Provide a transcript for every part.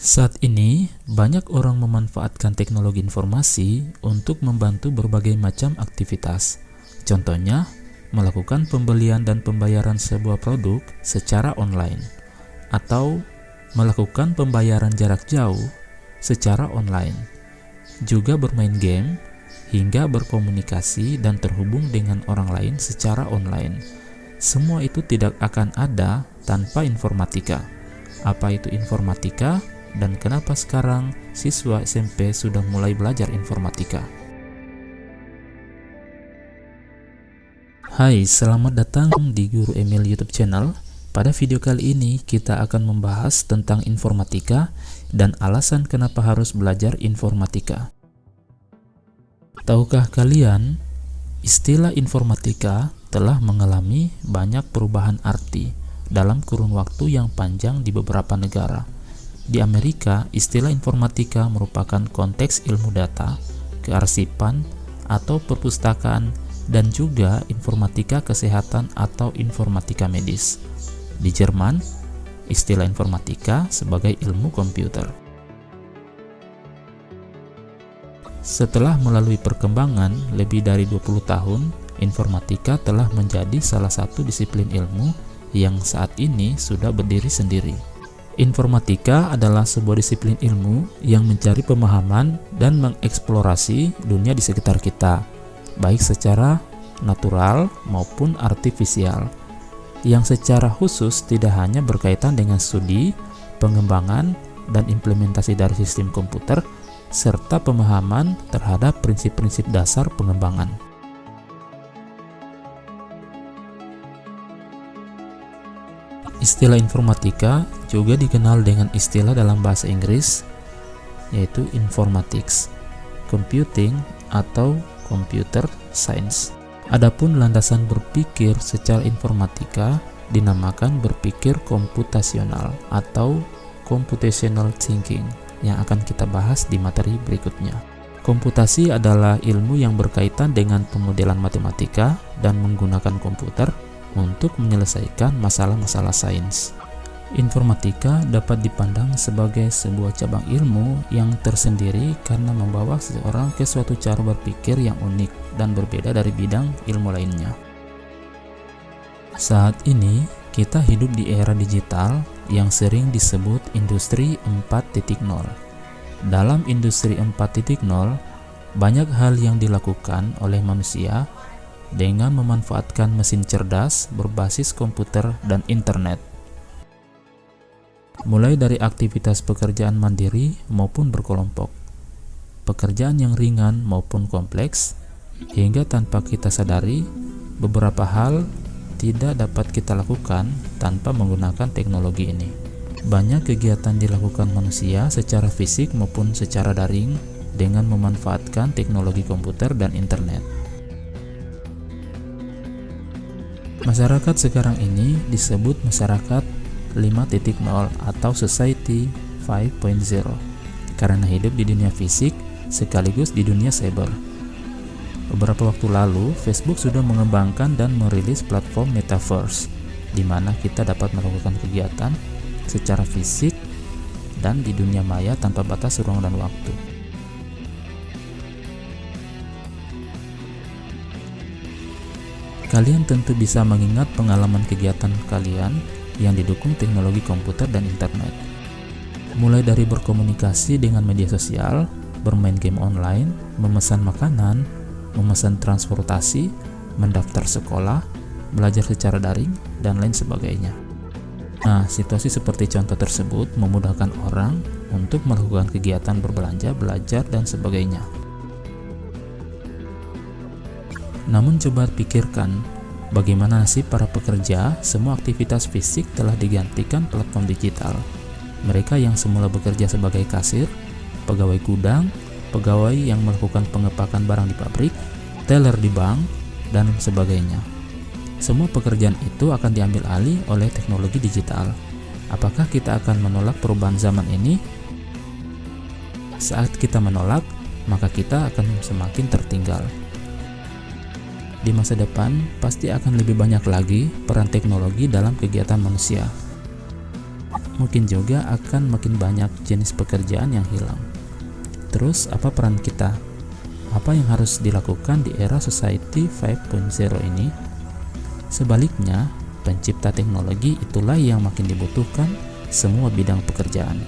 Saat ini, banyak orang memanfaatkan teknologi informasi untuk membantu berbagai macam aktivitas. Contohnya, melakukan pembelian dan pembayaran sebuah produk secara online, atau melakukan pembayaran jarak jauh secara online, juga bermain game, hingga berkomunikasi dan terhubung dengan orang lain secara online. Semua itu tidak akan ada tanpa informatika. Apa itu informatika? Dan kenapa sekarang siswa SMP sudah mulai belajar informatika? Hai, selamat datang di Guru Emil YouTube channel. Pada video kali ini kita akan membahas tentang informatika dan alasan kenapa harus belajar informatika. Tahukah kalian, istilah informatika telah mengalami banyak perubahan arti dalam kurun waktu yang panjang di beberapa negara. Di Amerika, istilah informatika merupakan konteks ilmu data, kearsipan, atau perpustakaan, dan juga informatika kesehatan atau informatika medis. Di Jerman, istilah informatika sebagai ilmu komputer. Setelah melalui perkembangan lebih dari 20 tahun, informatika telah menjadi salah satu disiplin ilmu yang saat ini sudah berdiri sendiri. Informatika adalah sebuah disiplin ilmu yang mencari pemahaman dan mengeksplorasi dunia di sekitar kita, baik secara natural maupun artifisial, yang secara khusus tidak hanya berkaitan dengan studi, pengembangan, dan implementasi dari sistem komputer, serta pemahaman terhadap prinsip-prinsip dasar pengembangan. Istilah informatika juga dikenal dengan istilah dalam bahasa Inggris, yaitu informatics, computing, atau computer science. Adapun landasan berpikir secara informatika dinamakan berpikir komputasional atau computational thinking yang akan kita bahas di materi berikutnya. Komputasi adalah ilmu yang berkaitan dengan pemodelan matematika dan menggunakan komputer untuk menyelesaikan masalah-masalah sains. Informatika dapat dipandang sebagai sebuah cabang ilmu yang tersendiri karena membawa seseorang ke suatu cara berpikir yang unik dan berbeda dari bidang ilmu lainnya. Saat ini, kita hidup di era digital yang sering disebut Industri 4.0. Dalam Industri 4.0, banyak hal yang dilakukan oleh manusia dengan memanfaatkan mesin cerdas berbasis komputer dan internet. Mulai dari aktivitas pekerjaan mandiri maupun berkelompok, pekerjaan yang ringan maupun kompleks, hingga tanpa kita sadari, beberapa hal tidak dapat kita lakukan tanpa menggunakan teknologi ini. Banyak kegiatan dilakukan manusia secara fisik maupun secara daring dengan memanfaatkan teknologi komputer dan internet. Masyarakat sekarang ini disebut masyarakat 5.0 atau Society 5.0 karena hidup di dunia fisik sekaligus di dunia cyber. Beberapa waktu lalu, Facebook sudah mengembangkan dan merilis platform Metaverse, di mana kita dapat melakukan kegiatan secara fisik dan di dunia maya tanpa batas ruang dan waktu. Kalian tentu bisa mengingat pengalaman kegiatan kalian yang didukung teknologi komputer dan internet. Mulai dari berkomunikasi dengan media sosial, bermain game online, memesan makanan, memesan transportasi, mendaftar sekolah, belajar secara daring, dan lain sebagainya. Nah, situasi seperti contoh tersebut memudahkan orang untuk melakukan kegiatan berbelanja, belajar, dan sebagainya. Namun coba pikirkan, bagaimana nasib para pekerja? Semua aktivitas fisik telah digantikan platform digital. Mereka yang semula bekerja sebagai kasir, pegawai gudang, pegawai yang melakukan pengepakan barang di pabrik, teller di bank, dan sebagainya. Semua pekerjaan itu akan diambil alih oleh teknologi digital. Apakah kita akan menolak perubahan zaman ini? Saat kita menolak, maka kita akan semakin tertinggal. Di masa depan, pasti akan lebih banyak lagi peran teknologi dalam kegiatan manusia. mungkin juga akan makin banyak jenis pekerjaan yang hilang. Terus apa peran kita? Apa yang harus dilakukan di era Society 5.0 ini? Sebaliknya, pencipta teknologi itulah yang makin dibutuhkan semua bidang pekerjaan.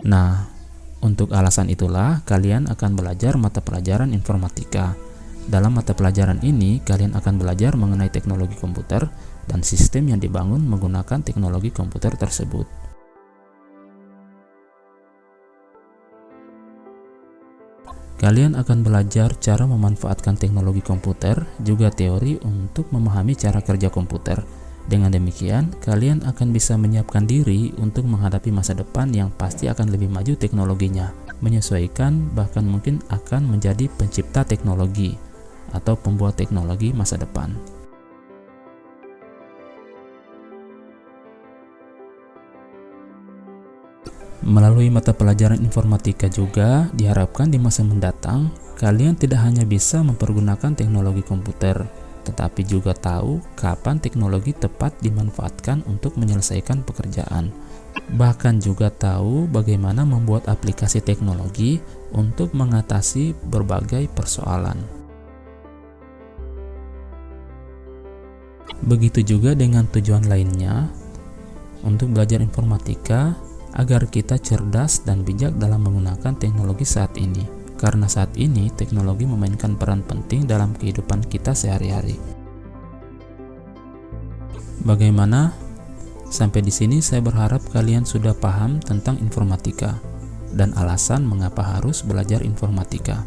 Nah, untuk alasan itulah kalian akan belajar mata pelajaran informatika. Dalam mata pelajaran ini, kalian akan belajar mengenai teknologi komputer dan sistem yang dibangun menggunakan teknologi komputer tersebut. Kalian akan belajar cara memanfaatkan teknologi komputer, juga teori untuk memahami cara kerja komputer. Dengan demikian, kalian akan bisa menyiapkan diri untuk menghadapi masa depan yang pasti akan lebih maju teknologinya, menyesuaikan bahkan mungkin akan menjadi pencipta teknologi atau pembuat teknologi masa depan. Melalui mata pelajaran informatika juga diharapkan di masa mendatang, kalian tidak hanya bisa mempergunakan teknologi komputer, tetapi juga tahu kapan teknologi tepat dimanfaatkan untuk menyelesaikan pekerjaan. Bahkan juga tahu bagaimana membuat aplikasi teknologi untuk mengatasi berbagai persoalan. Begitu juga dengan tujuan lainnya, untuk belajar informatika agar kita cerdas dan bijak dalam menggunakan teknologi saat ini. Karena saat ini teknologi memainkan peran penting dalam kehidupan kita sehari-hari. Bagaimana? Sampai di sini saya berharap kalian sudah paham tentang informatika dan alasan mengapa harus belajar informatika.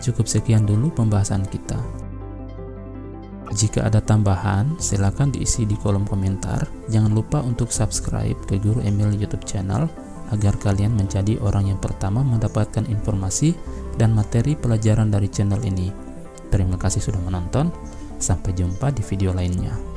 Cukup sekian dulu pembahasan kita. Jika ada tambahan, silakan diisi di kolom komentar. Jangan lupa untuk subscribe ke Guru Emil YouTube channel agar kalian menjadi orang yang pertama mendapatkan informasi dan materi pelajaran dari channel ini. Terima kasih sudah menonton. Sampai jumpa di video lainnya.